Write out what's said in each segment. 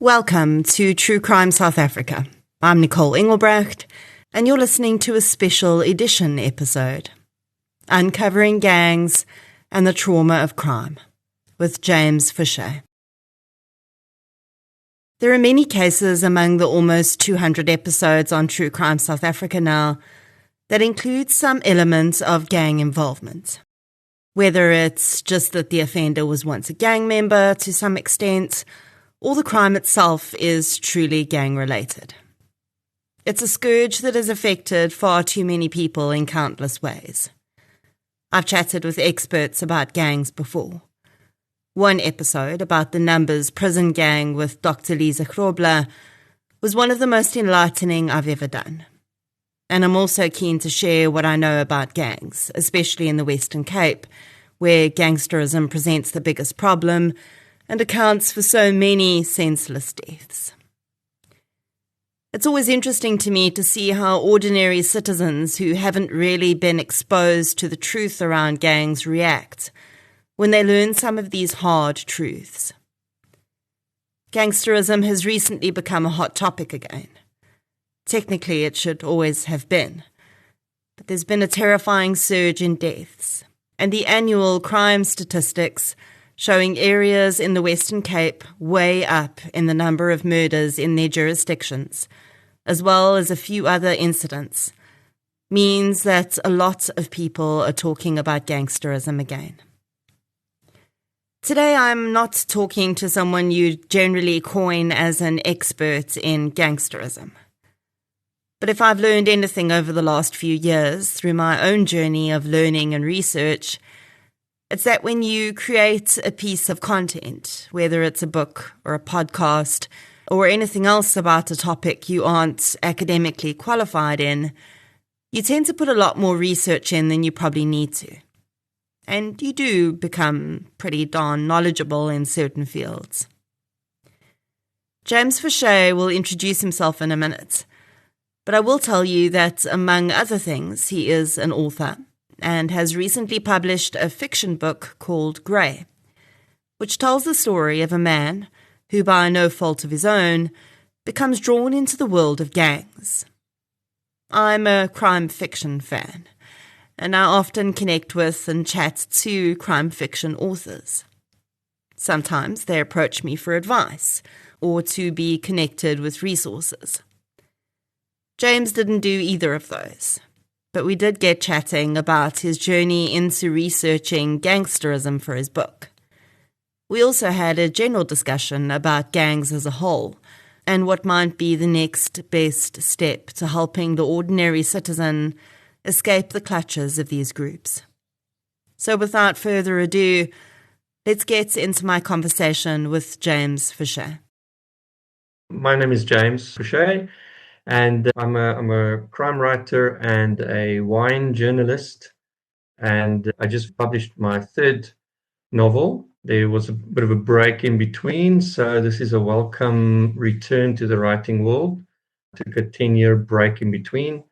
Welcome to True Crime South Africa. I'm Nicole Engelbrecht, and you're listening to a special edition episode, Uncovering Gangs and the Trauma of Crime, with James Fouche. There are many cases among the almost 200 episodes on True Crime South Africa now that include some element of gang involvement. Whether it's just that the offender was once a gang member to some extent, or the crime itself is truly gang-related. It's a scourge that has affected far too many people in countless ways. I've chatted with experts about gangs before. One episode about the Numbers prison gang with Dr. Lisa Grobler was one of the most enlightening I've ever done. And I'm also keen to share what I know about gangs, especially in the Western Cape, where gangsterism presents the biggest problem and accounts for so many senseless deaths. It's always interesting to me to see how ordinary citizens who haven't really been exposed to the truth around gangs react when they learn some of these hard truths. Gangsterism has recently become a hot topic again. Technically, it should always have been, but there's been a terrifying surge in deaths, and the annual crime statistics showing areas in the Western Cape way up in the number of murders in their jurisdictions, as well as a few other incidents, means that a lot of people are talking about gangsterism again. Today I'm not talking to someone you generally coin as an expert in gangsterism. But if I've learned anything over the last few years through my own journey of learning and research, it's that when you create a piece of content, whether it's a book or a podcast or anything else about a topic you aren't academically qualified in, you tend to put a lot more research in than you probably need to. And you do become pretty darn knowledgeable in certain fields. James Fouche will introduce himself in a minute, but I will tell you that, among other things, he is an author and has recently published a fiction book called Grey, which tells the story of a man who, by no fault of his own, becomes drawn into the world of gangs. I'm a crime fiction fan, and I often connect with and chat to crime fiction authors. Sometimes they approach me for advice or to be connected with resources. James didn't do either of those, but we did get chatting about his journey into researching gangsterism for his book. We also had a general discussion about gangs as a whole and what might be the next best step to helping the ordinary citizen escape the clutches of these groups. So without further ado, let's get into my conversation with James Fouche. My name is James Fouche, and I'm a crime writer and a wine journalist, and I just published my third novel. There was a bit of a break in between, so this is a welcome return to the writing world. I took a 10-year break in between.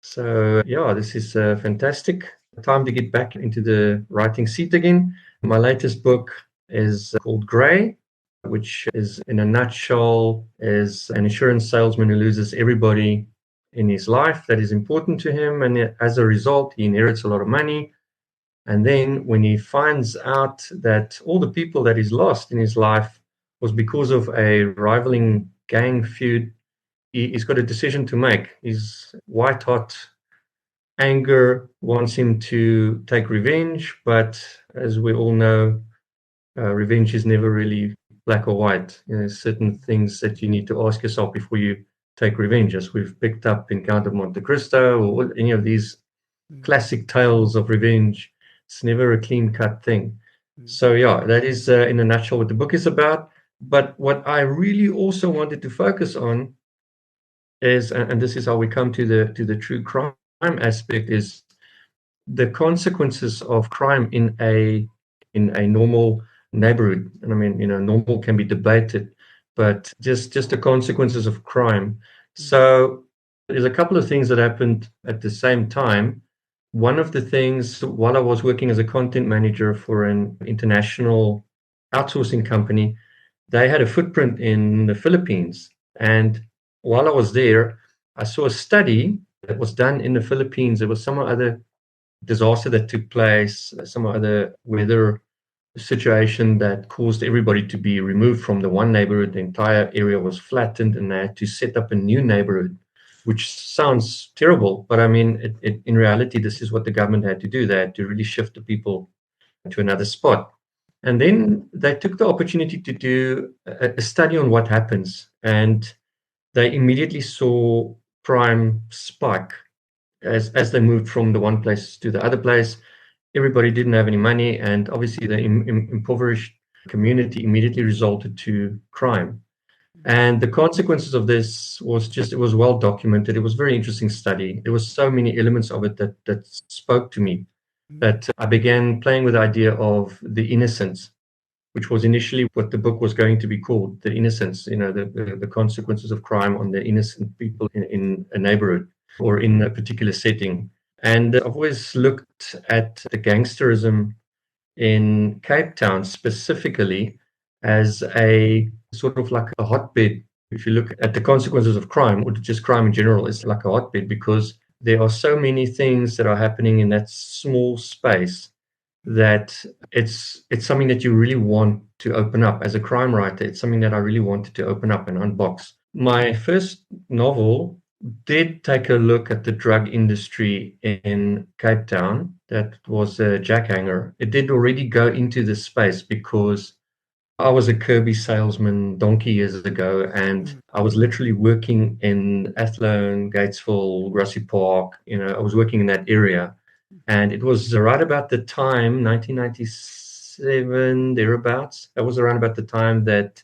So yeah, this is fantastic. Time to get back into the writing seat again. My latest book is called Grey, which is, in a nutshell, is an insurance salesman who loses everybody in his life that is important to him, and as a result, he inherits a lot of money. And then when he finds out that all the people that he's lost in his life was because of a rivaling gang feud, he's got a decision to make. His white-hot anger wants him to take revenge, but as we all know, revenge is never really black or white. There's certain things that you need to ask yourself before you take revenge, as we've picked up in Count of Monte Cristo or any of these classic tales of revenge. It's never a clean-cut thing. So yeah, that is in a nutshell what the book is about. But what I really also wanted to focus on is, and this is how we come to the true crime aspect, is the consequences of crime in a normal neighborhood. And I mean, normal can be debated, but just the consequences of crime. So there's a couple of things that happened at the same time. One of the things, while I was working as a content manager for an international outsourcing company, they had a footprint in the Philippines. And while I was there, I saw a study that was done in the Philippines. There was some other disaster that took place, some other weather situation that caused everybody to be removed from the one neighborhood. The entire area was flattened, and they had to set up a new neighborhood, which sounds terrible. But I mean, in reality, this is what the government had to do. They had to really shift the people to another spot. And then they took the opportunity to do a study on what happens. And they immediately saw crime spike as they moved from the one place to the other place. Everybody didn't have any money, and obviously the impoverished community immediately resulted to crime. And the consequences of this it was well documented. It was a very interesting study. There was so many elements of it that spoke to me that I began playing with the idea of the innocence, which was initially what the book was going to be called, the innocence, the consequences of crime on the innocent people in a neighborhood or in a particular setting. And I've always looked at the gangsterism in Cape Town specifically as a sort of like a hotbed. If you look at the consequences of crime, or just crime in general, it's like a hotbed because there are so many things that are happening in that small space that it's something that you really want to open up. As a crime writer, it's something that I really wanted to open up and unbox. My first novel did take a look at the drug industry in Cape Town. That was a jackhanger. It did already go into this space because I was a Kirby salesman donkey years ago, and I was literally working in Athlone, Gatesville, Grassy Park. I was working in that area. And it was right about the time, 1997, thereabouts. That was around about the time that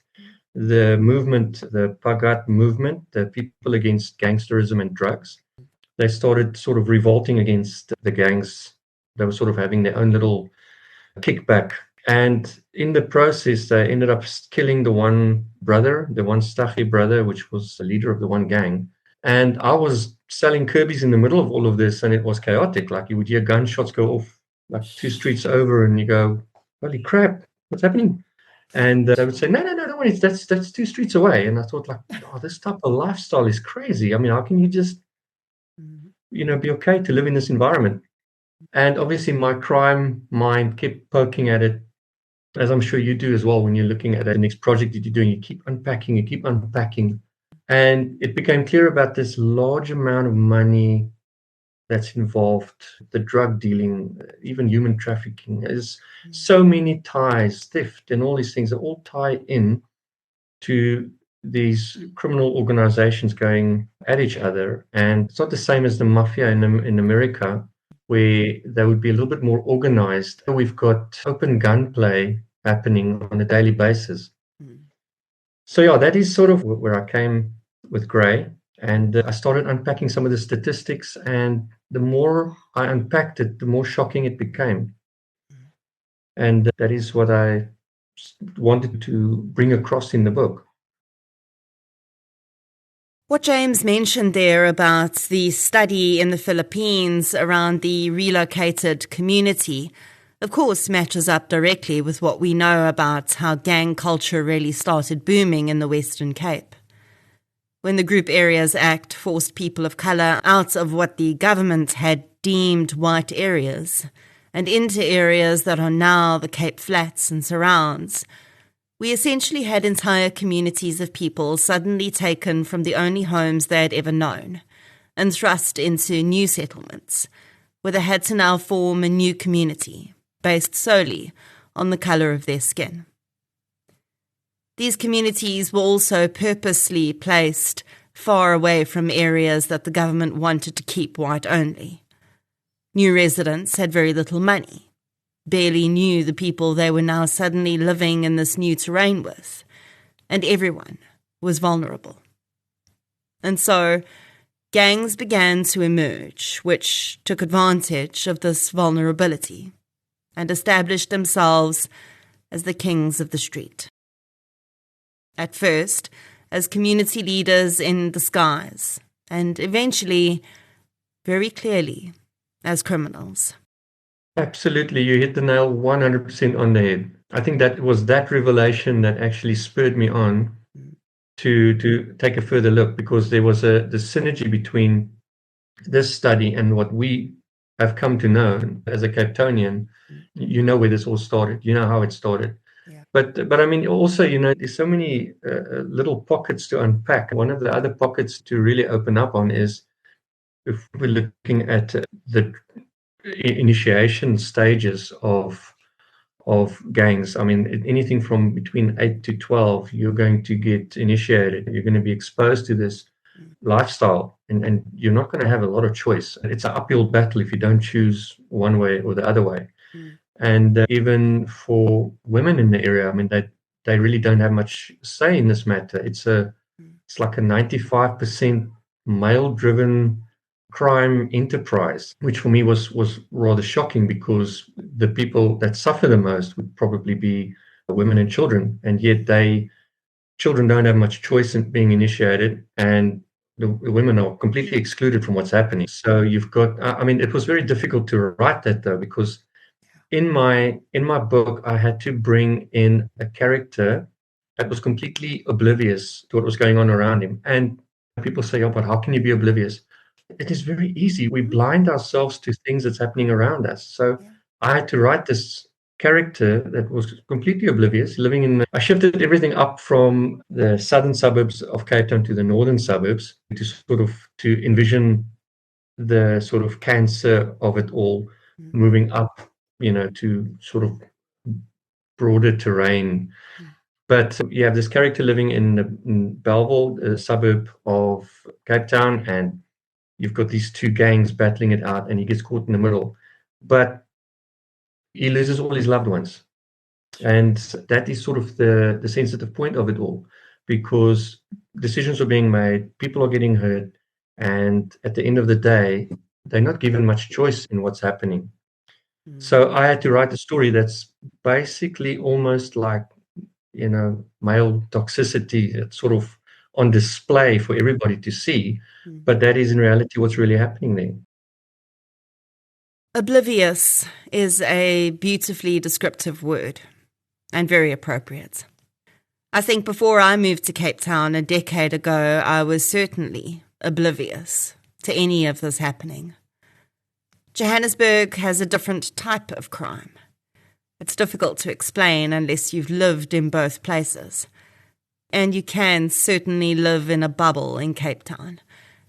the movement, the Pagat movement, the people against gangsterism and drugs, they started sort of revolting against the gangs. They were sort of having their own little kickback. And in the process, they ended up killing the one brother, the one Stachy brother, which was the leader of the one gang. And I was selling Kirby's in the middle of all of this, and it was chaotic. Like, you would hear gunshots go off like 2 streets over, and you go, holy crap, what's happening? And they would say, no, don't worry, that's 2 streets away. And I thought, like, oh, this type of lifestyle is crazy. I mean, how can you just, be okay to live in this environment? And obviously my crime mind kept poking at it, as I'm sure you do as well when you're looking at the next project that you're doing. You keep unpacking. And it became clear about this large amount of money that's involved, the drug dealing, even human trafficking. There's so many ties, theft, and all these things that all tie in to these criminal organizations going at each other. And it's not the same as the mafia in America, where they would be a little bit more organized. We've got open gunplay happening on a daily basis. So yeah, that is sort of where I came with Grey. And I started unpacking some of the statistics, and the more I unpacked it, the more shocking it became. And that is what I wanted to bring across in the book. What James mentioned there about the study in the Philippines around the relocated community, of course, matches up directly with what we know about how gang culture really started booming in the Western Cape. When the Group Areas Act forced people of colour out of what the government had deemed white areas and into areas that are now the Cape Flats and surrounds, we essentially had entire communities of people suddenly taken from the only homes they had ever known and thrust into new settlements, where they had to now form a new community based solely on the colour of their skin. These communities were also purposely placed far away from areas that the government wanted to keep white only. New residents had very little money, barely knew the people they were now suddenly living in this new terrain with, and everyone was vulnerable. And so gangs began to emerge, which took advantage of this vulnerability and established themselves as the kings of the street. At first, as community leaders in disguise, and eventually, very clearly, as criminals. Absolutely, you hit the nail 100% on the head. I think that was that revelation that actually spurred me on to take a further look, because there was the synergy between this study and what we have come to know as a Capetonian. You know where this all started. You know how it started. Yeah. But I mean, also, there's so many little pockets to unpack. One of the other pockets to really open up on is if we're looking at the initiation stages of gangs. I mean, anything from between 8 to 12, you're going to get initiated. You're going to be exposed to this lifestyle, and you're not going to have a lot of choice. It's an uphill battle if you don't choose one way or the other way. And even for women in the area, I mean, they really don't have much say in this matter. It's like a 95% male-driven crime enterprise, which for me was rather shocking, because the people that suffer the most would probably be women and children, and yet children don't have much choice in being initiated, and the women are completely excluded from what's happening. So you've got, I mean, it was very difficult to write that, though, because in my book, I had to bring in a character that was completely oblivious to what was going on around him. And people say, "Oh, but how can you be oblivious?" It is very easy. We blind ourselves to things that's happening around us. So I had to write this character that was completely oblivious, living I shifted everything up from the southern suburbs of Cape Town to the northern suburbs to envision the sort of cancer of it all, moving up, to sort of broader terrain. But you have this character living in Belleville, a suburb of Cape Town, and you've got these two gangs battling it out, and he gets caught in the middle. But he loses all his loved ones. And that is sort of the sensitive point of it all, because decisions are being made, people are getting hurt, and at the end of the day, they're not given much choice in what's happening. So I had to write a story that's basically almost like, male toxicity. It's sort of on display for everybody to see, but that is in reality what's really happening there. Oblivious is a beautifully descriptive word, and very appropriate. I think before I moved to Cape Town a decade ago, I was certainly oblivious to any of this happening. Johannesburg has a different type of crime. It's difficult to explain unless you've lived in both places. And you can certainly live in a bubble in Cape Town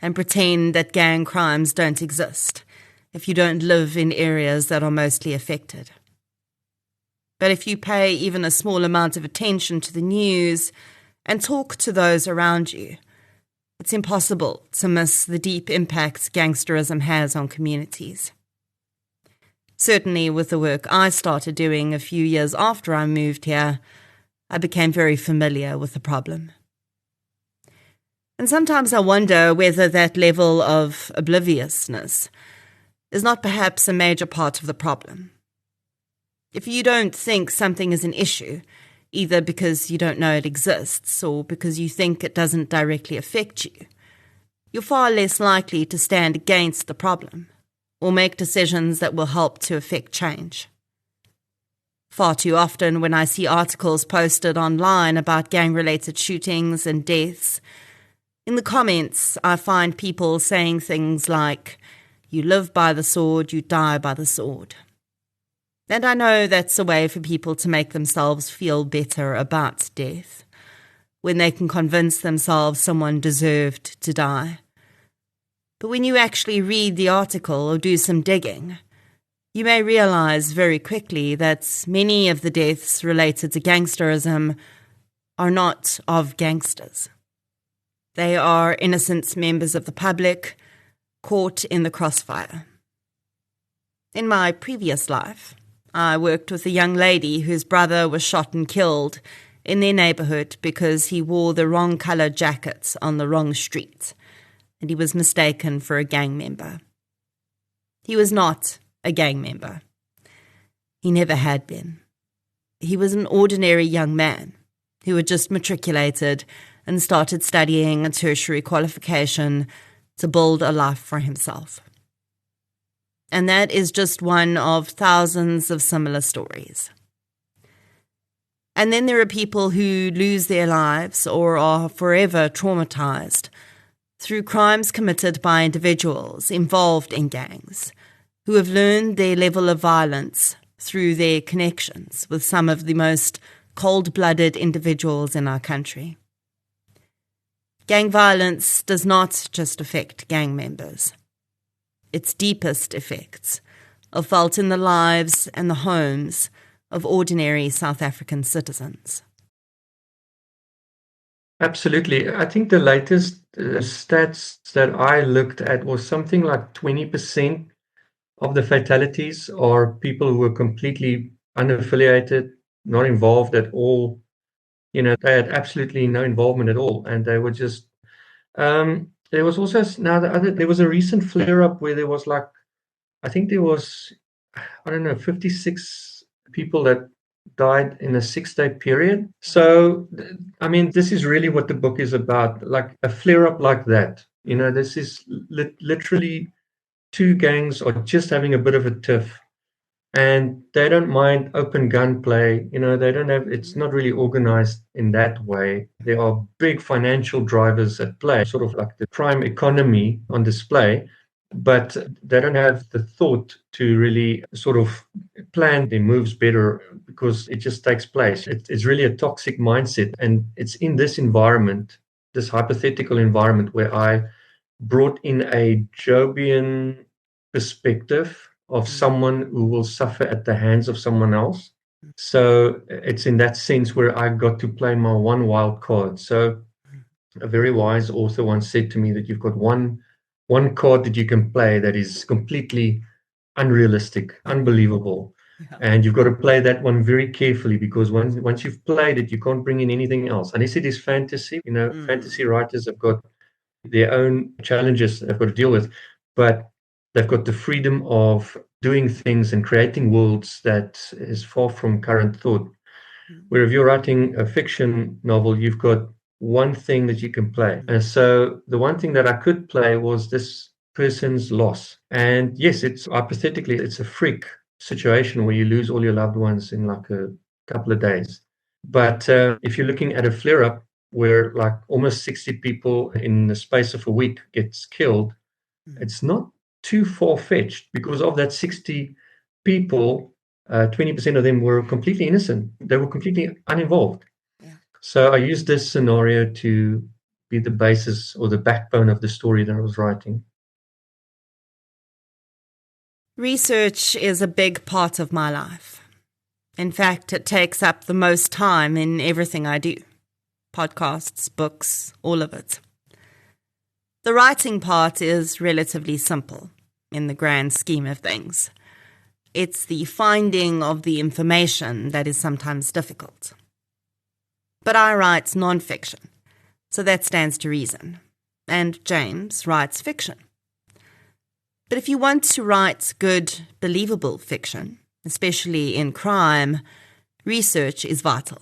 and pretend that gang crimes don't exist if you don't live in areas that are mostly affected. But if you pay even a small amount of attention to the news and talk to those around you, it's impossible to miss the deep impact gangsterism has on communities. Certainly with the work I started doing a few years after I moved here, I became very familiar with the problem. And sometimes I wonder whether that level of obliviousness is not perhaps a major part of the problem. If you don't think something is an issue, either because you don't know it exists or because you think it doesn't directly affect you, you're far less likely to stand against the problem or make decisions that will help to effect change. Far too often when I see articles posted online about gang-related shootings and deaths, in the comments I find people saying things like, "You live by the sword, you die by the sword." And I know that's a way for people to make themselves feel better about death, when they can convince themselves someone deserved to die. But when you actually read the article or do some digging, you may realize very quickly that many of the deaths related to gangsterism are not of gangsters. They are innocent members of the public caught in the crossfire. In my previous life, I worked with a young lady whose brother was shot and killed in their neighborhood because he wore the wrong color jacket on the wrong street, and he was mistaken for a gang member. He was not a gang member. He never had been. He was an ordinary young man who had just matriculated and started studying a tertiary qualification to build a life for himself. And that is just one of thousands of similar stories. And then there are people who lose their lives or are forever traumatized through crimes committed by individuals involved in gangs who have learned their level of violence through their connections with some of the most cold-blooded individuals in our country. Gang violence does not just affect gang members. Its deepest effects are felt in the lives and the homes of ordinary South African citizens. Absolutely. I think the latest stats that I looked at was something like 20% of the fatalities are people who were completely unaffiliated, not involved at all. They had absolutely no involvement at all, and they were just. There was also there was a recent flare up where there was I think there was, I don't know, 56 people that died in a 6-day period. So, I mean, this is really what the book is about, like a flare up like that. This is literally two gangs are just having a bit of a tiff, and they don't mind open gunplay. They don't have, it's not really organized in that way. There are big financial drivers at play, sort of like the crime economy on display, but they don't have the thought to really sort of plan their moves better because it just takes place. It's really a toxic mindset. And it's in this environment, this hypothetical environment, where I brought in a Jobian perspective of someone who will suffer at the hands of someone else. So it's in that sense where I got to play my one wild card. So a very wise author once said to me that you've got one card that you can play that is completely unrealistic, unbelievable. Yeah. And you've got to play that one very carefully, because once you've played it, you can't bring in anything else. Unless it is fantasy. Fantasy writers have got their own challenges they've got to deal with, but they've got the freedom of doing things and creating worlds that is far from current thought. Where if you're writing a fiction novel, you've got one thing that you can play. And so the one thing that I could play was this person's loss. And yes, hypothetically, it's a freak situation where you lose all your loved ones in like a couple of days. But if you're looking at a flare up where like almost 60 people in the space of a week gets killed, it's not too far-fetched, because of that 60 people, 20% of them were completely innocent. They were completely uninvolved. Yeah. So I used this scenario to be the basis or the backbone of the story that I was writing. Research is a big part of my life. In fact, it takes up the most time in everything I do. Podcasts, books, all of it. The writing part is relatively simple in the grand scheme of things. It's the finding of the information that is sometimes difficult. But I write nonfiction, so that stands to reason. And James writes fiction. But if you want to write good, believable fiction, especially in crime, research is vital.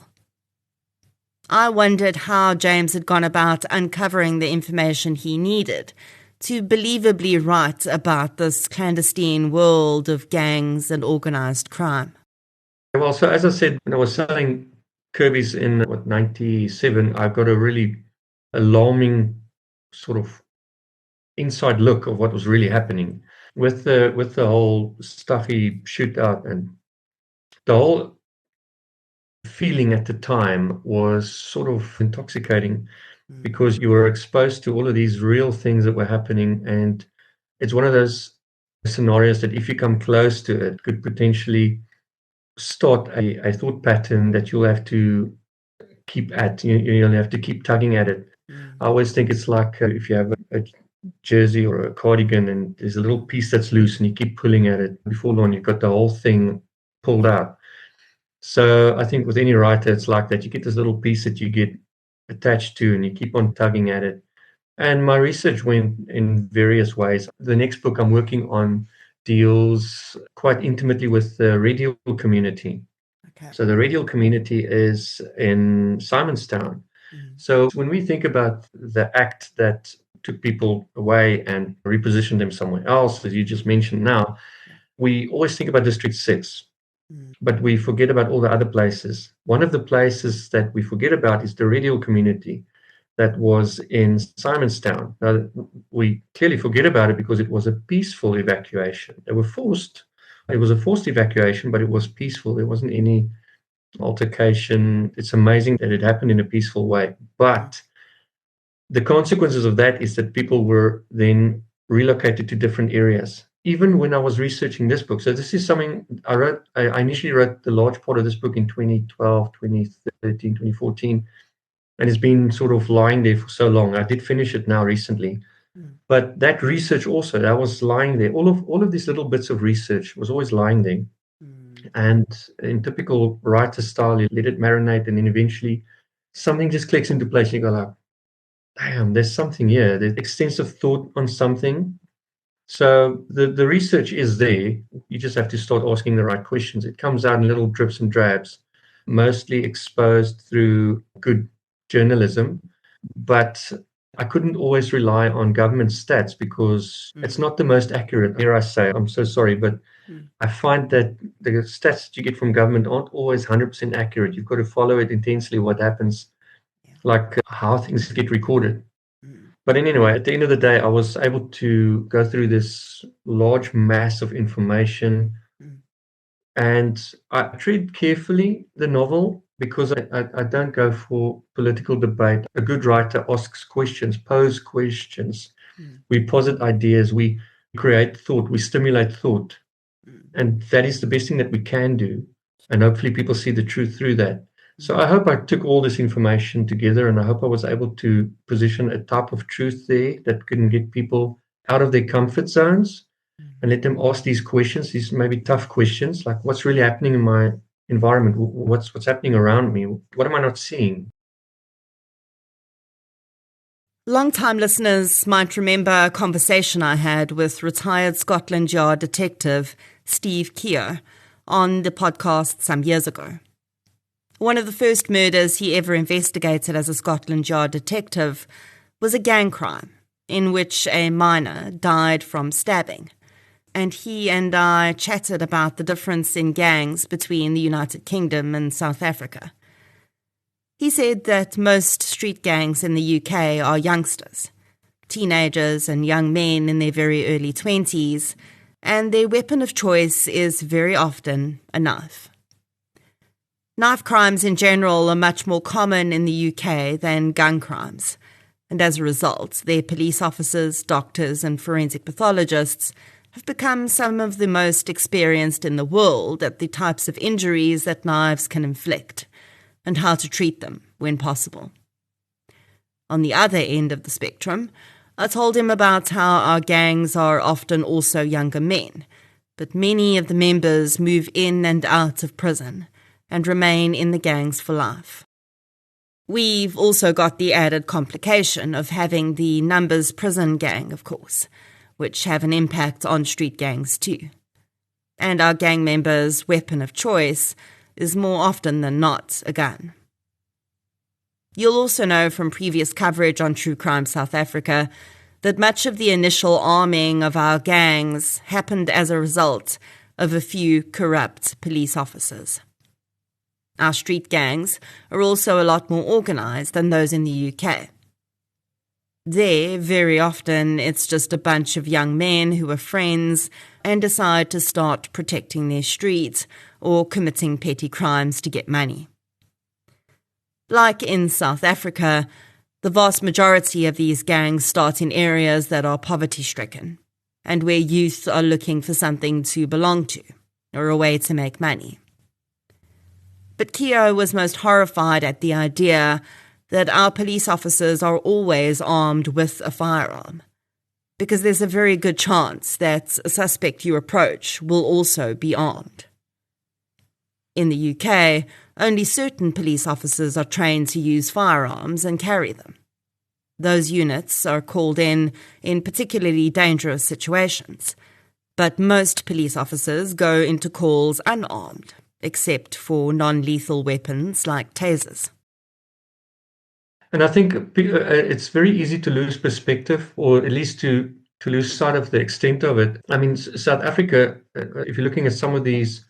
I wondered how James had gone about uncovering the information he needed to believably write about this clandestine world of gangs and organized crime. Well, so as I said, when I was selling Kirby's in 97, I got a really alarming sort of inside look of what was really happening with the whole stuffy shootout, and the whole feeling at the time was sort of intoxicating, because you were exposed to all of these real things that were happening, and it's one of those scenarios that if you come close to it could potentially start a thought pattern that you'll have to keep at. You'll have to keep tugging at it. I always think it's like if you have a jersey or a cardigan and there's a little piece that's loose and you keep pulling at it, before long you've got the whole thing pulled out. So I think with any writer, it's like that. You get this little piece that you get attached to and you keep on tugging at it. And my research went in various ways. The next book I'm working on deals quite intimately with the radio community. Okay. So the radio community is in Simonstown. So when we think about the act that took people away and repositioned them somewhere else, as you just mentioned now, we always think about District 6. but we forget about all the other places. One of the places that we forget about is the Redial community that was in Simonstown. Now, we clearly forget about it because it was a peaceful evacuation. They were forced. It was a forced evacuation, but it was peaceful. There wasn't any altercation. It's amazing that it happened in a peaceful way. But the consequences of that is that people were then relocated to different areas. Even when I was researching this book, so this is something I wrote. I initially wrote the large part of this book in 2012, 2013, 2014, and it's been sort of lying there for so long. I did finish it now recently, but that research also, that was lying there. All of these little bits of research was always lying there. And in typical writer style, you let it marinate, and then eventually something just clicks into place. You go like, damn, there's something here. There's extensive thought on something. So the research is there. You just have to start asking the right questions. It comes out in little drips and drabs, mostly exposed through good journalism. But I couldn't always rely on government stats because it's not the most accurate. Dare I say, I'm so sorry, but I find that the stats that you get from government aren't always 100% accurate. You've got to follow it intensely, what happens, like how things get recorded. But anyway, at the end of the day, I was able to go through this large mass of information, and I treat carefully the novel because I don't go for political debate. A good writer asks questions, pose questions. We posit ideas, we create thought, we stimulate thought. And that is the best thing that we can do. And hopefully people see the truth through that. So I hope I took all this information together, and I hope I was able to position a type of truth there that can get people out of their comfort zones and let them ask these questions, these maybe tough questions, like what's really happening in my environment? What's happening around me? What am I not seeing? Long-time listeners might remember a conversation I had with retired Scotland Yard detective Steve Keogh on the podcast some years ago. One of the first murders he ever investigated as a Scotland Yard detective was a gang crime in which a minor died from stabbing, and he and I chatted about the difference in gangs between the United Kingdom and South Africa. He said that most street gangs in the UK are youngsters, teenagers and young men in their very early 20s, and their weapon of choice is very often a knife. Knife crimes in general are much more common in the UK than gun crimes, and as a result, their police officers, doctors, and forensic pathologists have become some of the most experienced in the world at the types of injuries that knives can inflict, and how to treat them when possible. On the other end of the spectrum, I told him about how our gangs are often also younger men, but many of the members move in and out of prison and remain in the gangs for life. We've also got the added complication of having the numbers prison gang, of course, which have an impact on street gangs too. And our gang members' weapon of choice is more often than not a gun. You'll also know from previous coverage on True Crime South Africa that much of the initial arming of our gangs happened as a result of a few corrupt police officers. Our street gangs are also a lot more organised than those in the UK. There, very often, it's just a bunch of young men who are friends and decide to start protecting their streets or committing petty crimes to get money. Like in South Africa, the vast majority of these gangs start in areas that are poverty-stricken and where youth are looking for something to belong to or a way to make money. But Keogh was most horrified at the idea that our police officers are always armed with a firearm, because there's a very good chance that a suspect you approach will also be armed. In the UK, only certain police officers are trained to use firearms and carry them. Those units are called in particularly dangerous situations, but most police officers go into calls unarmed, except for non-lethal weapons like tasers. And I think it's very easy to lose perspective, or at least to lose sight of the extent of it. I mean, South Africa, if you're looking at some of these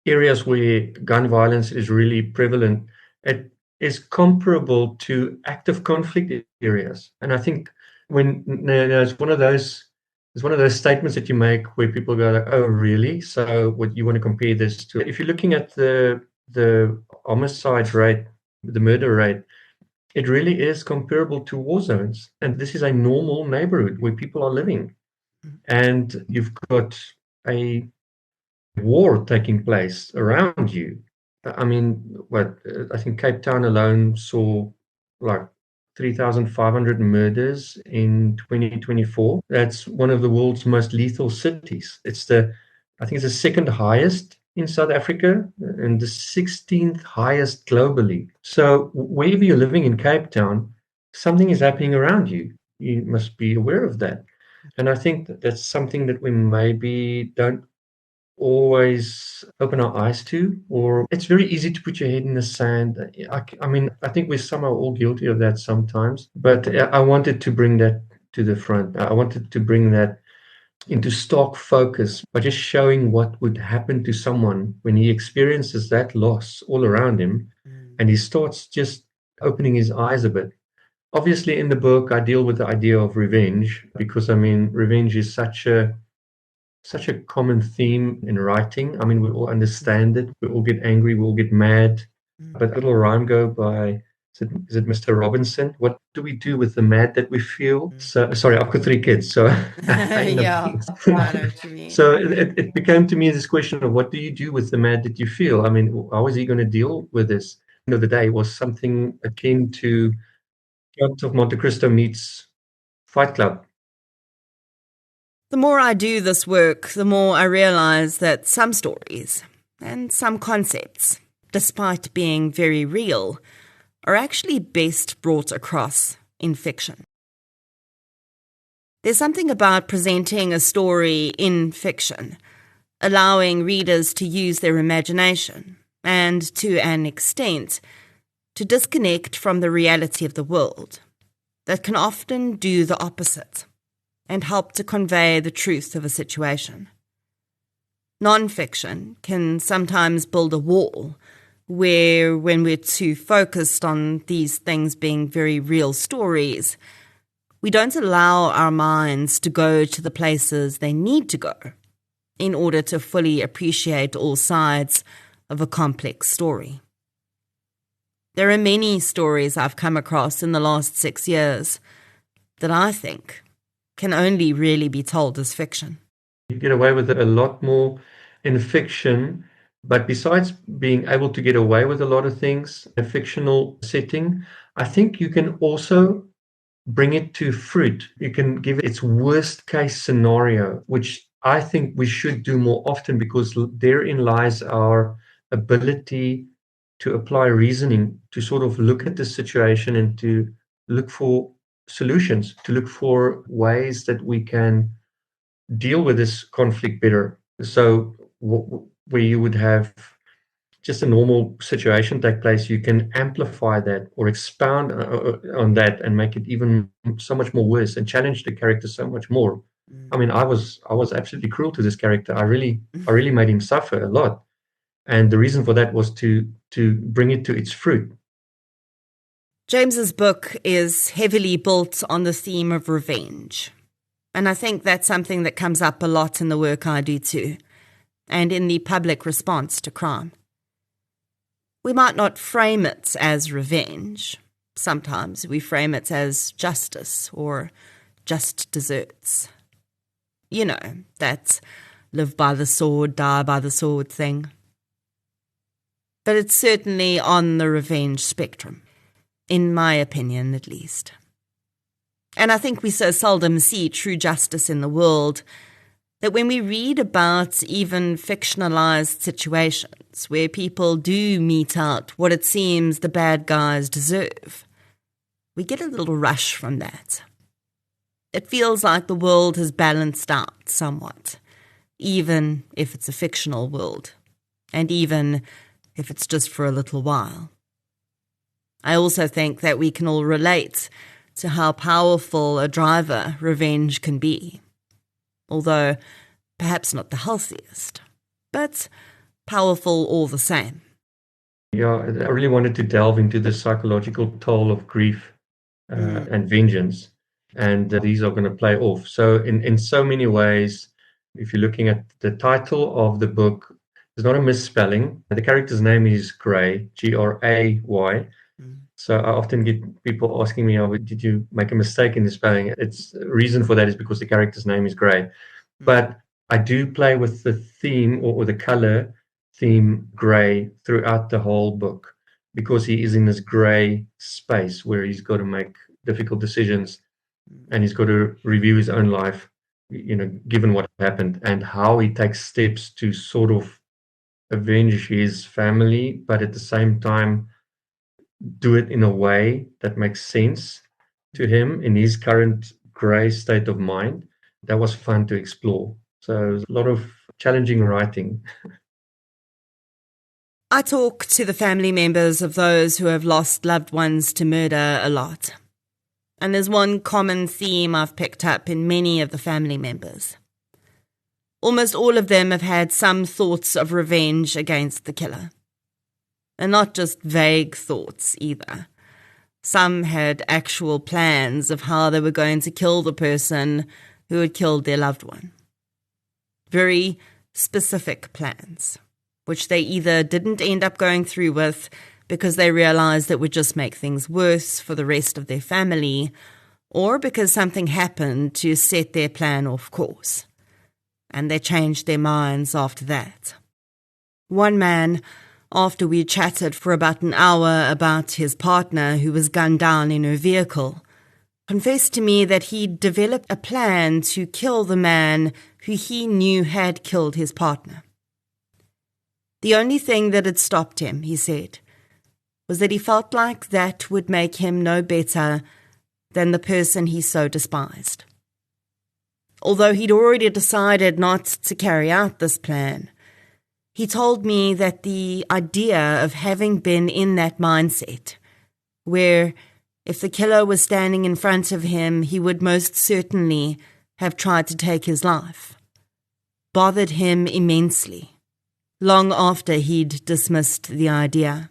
areas where gun violence is really prevalent, it is comparable to active conflict areas. And I think when it's one of those statements that you make where people go like, "Oh, really? So, what you want to compare this to?" If you're looking at the homicide rate, the murder rate, it really is comparable to war zones. And this is a normal neighborhood where people are living, and you've got a war taking place around you. I mean, I think Cape Town alone saw like 3,500 murders in 2024. That's one of the world's most lethal cities. I think it's the second highest in South Africa and the 16th highest globally. So wherever you're living in Cape Town, something is happening around you. You must be aware of that. And I think that's something that we maybe don't always open our eyes to, or it's very easy to put your head in the sand. I mean, I think we're somehow all guilty of that sometimes, but I wanted to bring that to the front. I wanted to bring that into stark focus by just showing what would happen to someone when he experiences that loss all around him and he starts just opening his eyes a bit. Obviously, in the book, I deal with the idea of revenge because, I mean, revenge is such a common theme in writing. I mean, we all understand it. We all get angry. We all get mad. But a little rhyme go by, is it Mr. Robinson? What do we do with the mad that we feel? So, sorry, I've got 3 kids. So, Yeah, I know what you mean. so it became to me this question of what do you do with the mad that you feel? I mean, how is he going to deal with this? End of the day was something akin to Count of Monte Cristo meets Fight Club. The more I do this work, the more I realize that some stories and some concepts, despite being very real, are actually best brought across in fiction. There's something about presenting a story in fiction, allowing readers to use their imagination and, to an extent, to disconnect from the reality of the world, that can often do the opposite and help to convey the truth of a situation. Non-fiction can sometimes build a wall where, when we're too focused on these things being very real stories, we don't allow our minds to go to the places they need to go in order to fully appreciate all sides of a complex story. There are many stories I've come across in the last 6 years that I think can only really be told as fiction. You get away with it a lot more in fiction, but besides being able to get away with a lot of things in a fictional setting, I think you can also bring it to fruit. You can give it its worst case scenario, which I think we should do more often because therein lies our ability to apply reasoning, to sort of look at the situation and to look for solutions, to look for ways that we can deal with this conflict better. So where you would have just a normal situation take place, you can amplify that or expound on that and make it even so much more worse and challenge the character so much more. I mean, I was absolutely cruel to this character. I really made him suffer a lot. And the reason for that was to bring it to its fruit. James's book is heavily built on the theme of revenge. And I think that's something that comes up a lot in the work I do too, and in the public response to crime. We might not frame it as revenge. Sometimes we frame it as justice or just desserts. You know, that live by the sword, die by the sword thing. But it's certainly on the revenge spectrum, in my opinion at least. And I think we so seldom see true justice in the world that when we read about even fictionalized situations where people do mete out what it seems the bad guys deserve, we get a little rush from that. It feels like the world has balanced out somewhat, even if it's a fictional world, and even if it's just for a little while. I also think that we can all relate to how powerful a driver revenge can be, although perhaps not the healthiest, but powerful all the same. Yeah, I really wanted to delve into the psychological toll of grief and vengeance, and these are going to play off. So, in so many ways, if you're looking at the title of the book, there's not a misspelling. The character's name is Gray, Gray. So I often get people asking me, "Oh, did you make a mistake in the spelling?" It's the reason for that is because the character's name is Gray. But I do play with the theme or the color theme gray throughout the whole book because he is in this gray space where he's got to make difficult decisions and he's got to review his own life, given what happened and how he takes steps to sort of avenge his family, but at the same time do it in a way that makes sense to him in his current gray state of mind. That was fun to explore. So a lot of challenging writing. I talk to the family members of those who have lost loved ones to murder a lot. And there's one common theme I've picked up in many of the family members. Almost all of them have had some thoughts of revenge against the killer. And not just vague thoughts either. Some had actual plans of how they were going to kill the person who had killed their loved one. Very specific plans, which they either didn't end up going through with because they realized it would just make things worse for the rest of their family, or because something happened to set their plan off course. And they changed their minds after that. One man, after we chatted for about an hour about his partner who was gunned down in her vehicle, confessed to me that he'd developed a plan to kill the man who he knew had killed his partner. The only thing that had stopped him, he said, was that he felt like that would make him no better than the person he so despised. Although he'd already decided not to carry out this plan, he told me that the idea of having been in that mindset, where if the killer was standing in front of him, he would most certainly have tried to take his life, bothered him immensely, long after he'd dismissed the idea.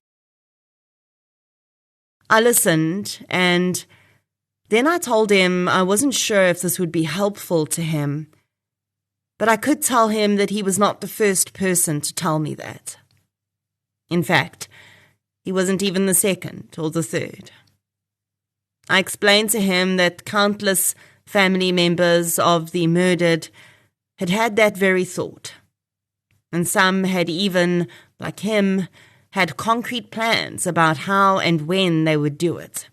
I listened, and then I told him I wasn't sure if this would be helpful to him, but I could tell him that he was not the first person to tell me that. In fact, he wasn't even the second or the third. I explained to him that countless family members of the murdered had had that very thought, and some had even, like him, had concrete plans about how and when they would do it.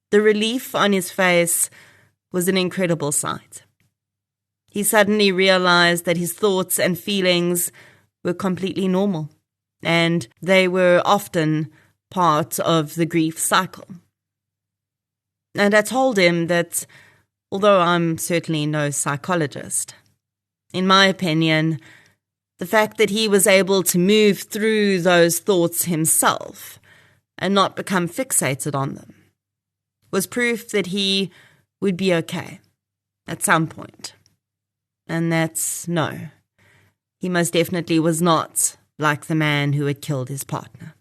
The relief on his face was an incredible sight. He suddenly realized that his thoughts and feelings were completely normal, and they were often part of the grief cycle. And I told him that, although I'm certainly no psychologist, in my opinion, the fact that he was able to move through those thoughts himself and not become fixated on them was proof that he would be okay at some point. And that's no. He most definitely was not like the man who had killed his partner.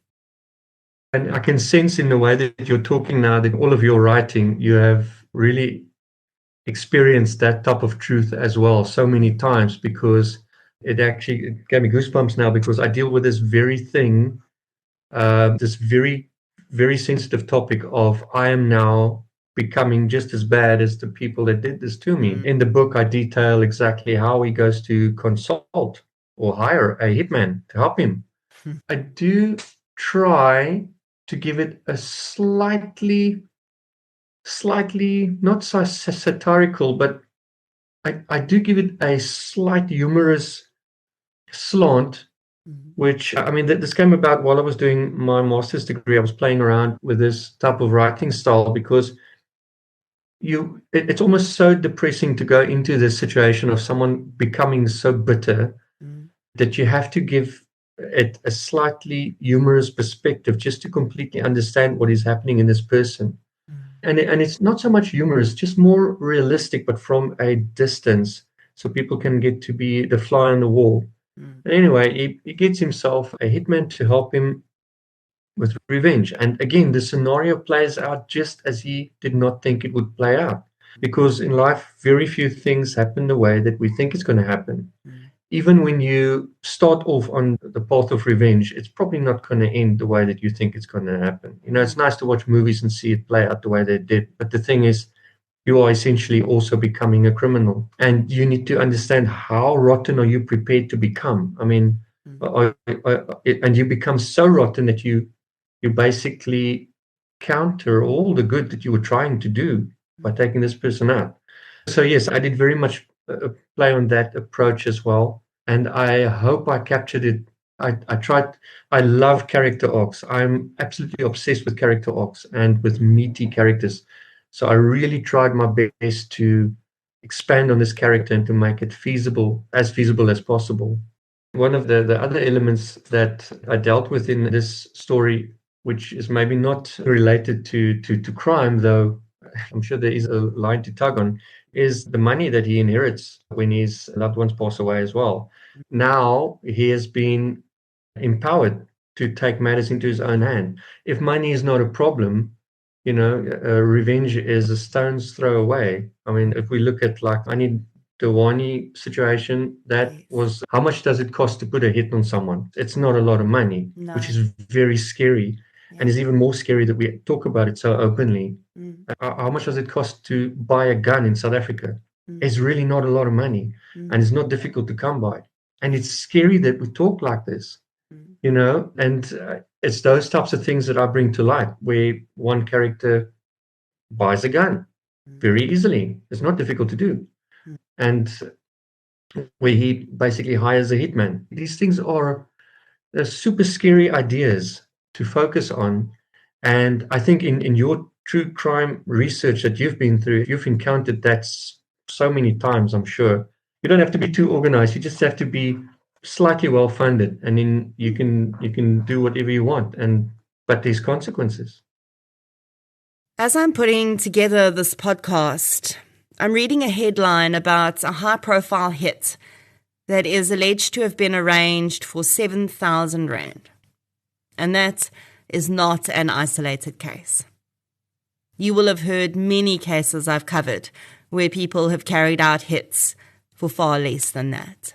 And I can sense in the way that you're talking now that all of your writing, you have really experienced that type of truth as well so many times, because it gave me goosebumps now, because I deal with this very thing, this very, very sensitive topic of I am now becoming just as bad as the people that did this to me. In the book, I detail exactly how he goes to consult or hire a hitman to help him. I do try to give it a slightly not so satirical, but I do give it a slight humorous slant, which, I mean, this came about while I was doing my master's degree. I was playing around with this type of writing style because it's almost so depressing to go into this situation of someone becoming so bitter that you have to give it a slightly humorous perspective just to completely understand what is happening in this person. And it's not so much humorous, just more realistic, but from a distance, so people can get to be the fly on the wall. Anyway, he gets himself a hitman to help him with revenge. And again, the scenario plays out just as he did not think it would play out. Because in life, very few things happen the way that we think it's going to happen. Even when you start off on the path of revenge, it's probably not going to end the way that you think it's going to happen. You know, it's nice to watch movies and see it play out the way they did. But the thing is, you are essentially also becoming a criminal. And you need to understand how rotten are you prepared to become. I mean, and you become so rotten that you basically counter all the good that you were trying to do by taking this person out. So yes, I did very much play on that approach as well, and I hope I captured it. I tried. I love character arcs. I'm absolutely obsessed with character arcs and with meaty characters. So I really tried my best to expand on this character and to make it feasible as possible. One of the other elements that I dealt with in this story, which is maybe not related to crime, though I'm sure there is a line to tug on, is the money that he inherits when his loved ones pass away as well. Now he has been empowered to take matters into his own hand. If money is not a problem, you know, revenge is a stone's throw away. I mean, if we look at like Annie Dewani situation, that was how much does it cost to put a hit on someone? It's not a lot of money, which is very scary. And it's even more scary that we talk about it so openly. How much does it cost to buy a gun in South Africa? It's really not a lot of money, and it's not difficult to come by. And it's scary that we talk like this, you know, and it's those types of things that I bring to light, where one character buys a gun very easily. It's not difficult to do. And where he basically hires a hitman. These things are super scary ideas to focus on. And I think in your true crime research that you've been through, you've encountered that so many times, I'm sure. You don't have to be too organized. You just have to be slightly well funded, and then you can do whatever you want. But there's consequences. As I'm putting together this podcast, I'm reading a headline about a high-profile hit that is alleged to have been arranged for 7,000 rand. And that is not an isolated case. You will have heard many cases I've covered where people have carried out hits for far less than that.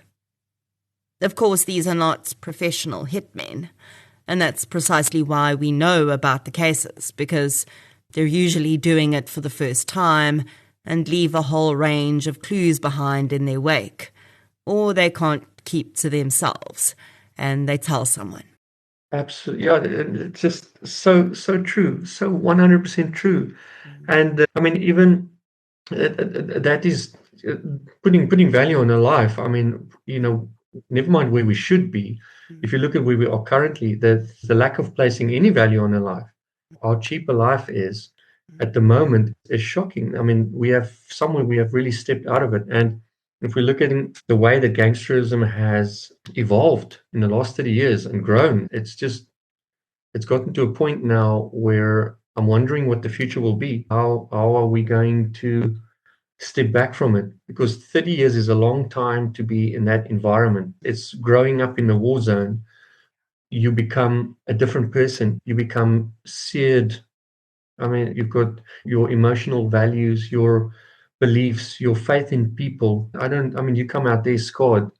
Of course, these are not professional hitmen, and that's precisely why we know about the cases, because they're usually doing it for the first time and leave a whole range of clues behind in their wake, or they can't keep to themselves and they tell someone. Absolutely, yeah, it's just so true, so 100% true. And I mean, even that is putting value on a life. I mean, you know, never mind where we should be. If you look at where we are currently, the lack of placing any value on a life, how cheap a life is at the moment is shocking. I mean, we have really stepped out of it. And if we look at the way that gangsterism has evolved in the last 30 years and grown, it's gotten to a point now where I'm wondering what the future will be. How are we going to step back from it? Because 30 years is a long time to be in that environment. It's growing up in a war zone. You become a different person. You become seared. I mean, you've got your emotional values, your beliefs, your faith in people. You come out there scarred.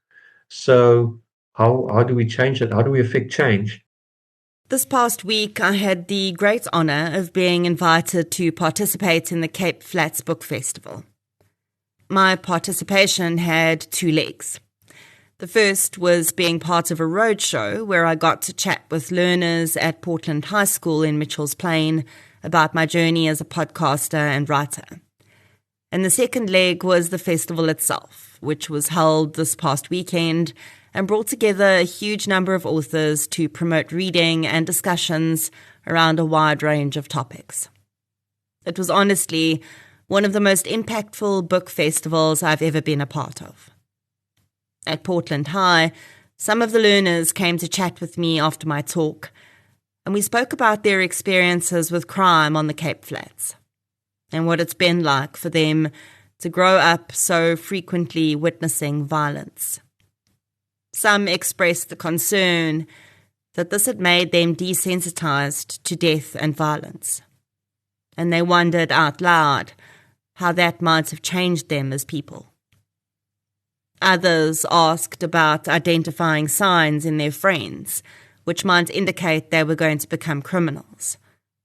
So how do we change that? How do we affect change? This past week, I had the great honour of being invited to participate in the Cape Flats Book Festival. My participation had two legs. The first was being part of a roadshow where I got to chat with learners at Portland High School in Mitchell's Plain about my journey as a podcaster and writer. And the second leg was the festival itself, which was held this past weekend and brought together a huge number of authors to promote reading and discussions around a wide range of topics. It was honestly one of the most impactful book festivals I've ever been a part of. At Portland High, some of the learners came to chat with me after my talk, and we spoke about their experiences with crime on the Cape Flats and what it's been like for them to grow up so frequently witnessing violence. Some expressed the concern that this had made them desensitized to death and violence, and they wondered out loud how that might have changed them as people. Others asked about identifying signs in their friends which might indicate they were going to become criminals,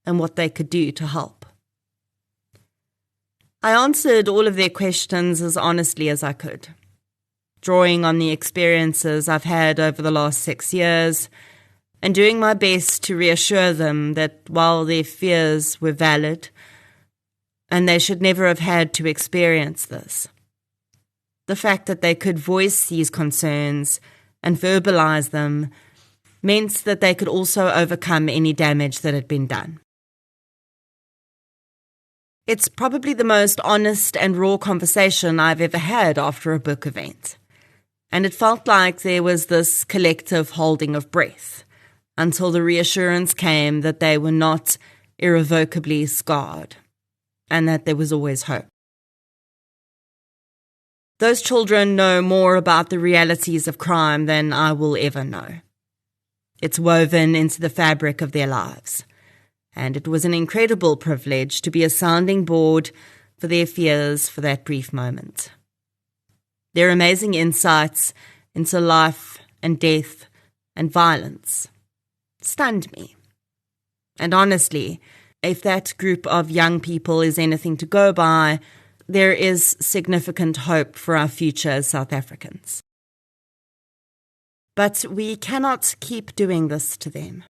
and what they could do to help. I answered all of their questions as honestly as I could, drawing on the experiences I've had over the last 6 years, and doing my best to reassure them that while their fears were valid, and they should never have had to experience this, the fact that they could voice these concerns and verbalize them meant that they could also overcome any damage that had been done. It's probably the most honest and raw conversation I've ever had after a book event, and it felt like there was this collective holding of breath until the reassurance came that they were not irrevocably scarred and that there was always hope. Those children know more about the realities of crime than I will ever know. It's woven into the fabric of their lives, and it was an incredible privilege to be a sounding board for their fears for that brief moment. Their amazing insights into life and death and violence stunned me. And honestly, if that group of young people is anything to go by, there is significant hope for our future as South Africans. But we cannot keep doing this to them.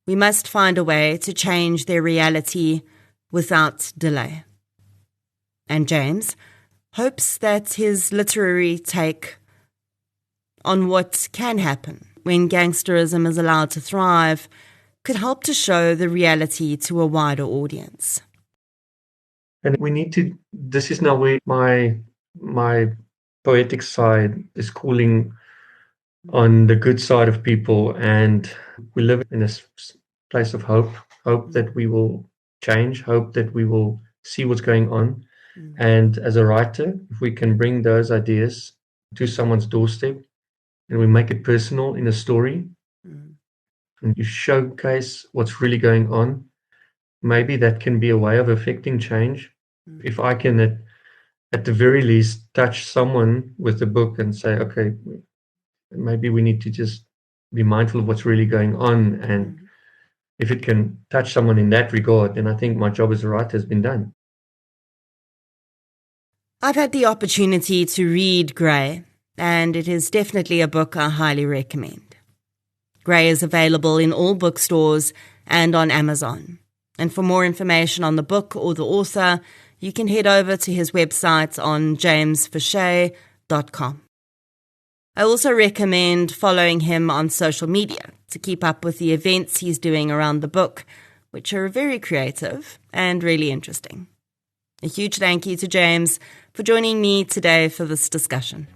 We must find a way to change their reality without delay. And James hopes that his literary take on what can happen when gangsterism is allowed to thrive could help to show the reality to a wider audience. And we need to, this is now where my poetic side is calling on the good side of people, and we live in a place of hope that we will change, hope that we will see what's going on. And as a writer, if we can bring those ideas to someone's doorstep and we make it personal in a story, and you showcase what's really going on, maybe that can be a way of affecting change. If I can, at the very least, touch someone with the book and say, okay, maybe we need to just be mindful of what's really going on. And if it can touch someone in that regard, then I think my job as a writer has been done. I've had the opportunity to read Grey, and it is definitely a book I highly recommend. Grey is available in all bookstores and on Amazon. And for more information on the book or the author, you can head over to his website on jamesfouche.com. I also recommend following him on social media to keep up with the events he's doing around the book, which are very creative and really interesting. A huge thank you to James for joining me today for this discussion.